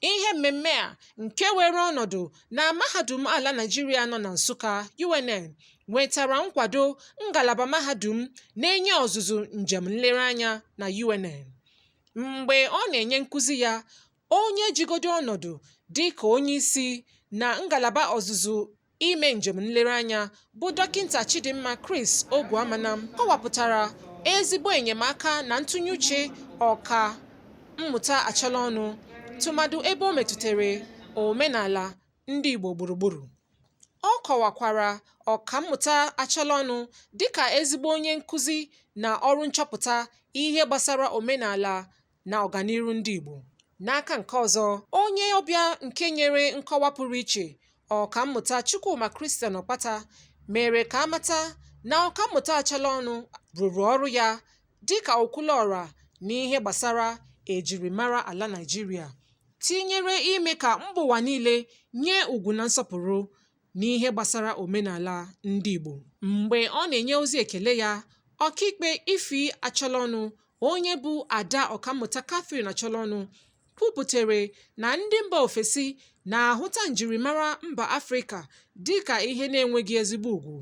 Ihe mmemme a nke were ọnọdụ na mahadum ala Naịjirịa nọ na Nsukka UNN nwetara nkwado ngalaba mahadum na-enye ọzụzụ njem nlereanya na UNN. Mgbe ọ na-enye nkụzi ya, onye jigodo ọnọdụ dịka onyeisi na ngalaba ọzụzụ ime njem nlereanya bụ Dọkịnta Chidimma Chris Ogwuamanam kọwapụtara ezigbo enyemaka na ntụnye uche ọka mmụta Acholonu tụmadụ ebe o metụtara omenala ndị Igbo gburugburu. Ọ kọwakwara ọkammụta Acholonu dịka ezigbo onye nkụzi na ọrụ nchọpụta ihe gbasara omenala na ọganiru ndị Igbo. N'aka nke ọzọ, onye ọbịa nke nyere nkọwa pụrụ iche, ọkammụta Chukwuma Opata, mere ka amata na ọkammụta Acholonu rụrụ ọrụ ya dịka okwuluọra n'ihe gbasara ejirimara ala Naịjirịa, tinyere ime ka mba ụwa niile nye ugwu na nsọpụrụ n'ihe gbasara omenala ndị Igbo. Mgbe ọ na-enye ozi ekele ya, ọkaikpe Ifi Acholonu, onye bụ ada ọkammụta Catherine Acholonu, kwuputere na ndị mba ofesi na-ahụta njirimara mba Afrịka dịka ihe na-enweghị ezigbo ugwu.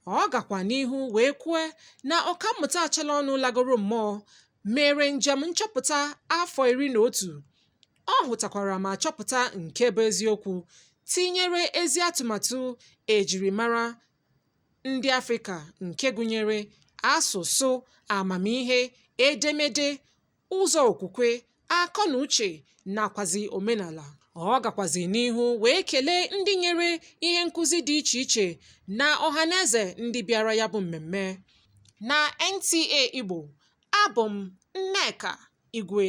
Ọ gakwa n'ihu wee kwue na ọkammụta Acholonu lagoro mmụọ mere njem nchọpụta afọ 11. Ọ hụtakwara ma chọpụta nke bụ eziokwu, tinyere ezi atụmatụ ejirimara ndị Afrịka nke gụnyere asụsụ, amamihe, edemede, ụzọ okwukwe, akọ na uche nakwazi omenala. Ọ gakwazi n'ihu wee kelee ndị nyere ihe nkụzi dị iche iche na ọhaneze ndị bịara ya bụ mmemme. Na NTA Igbo, abụ m Nneka Igwe.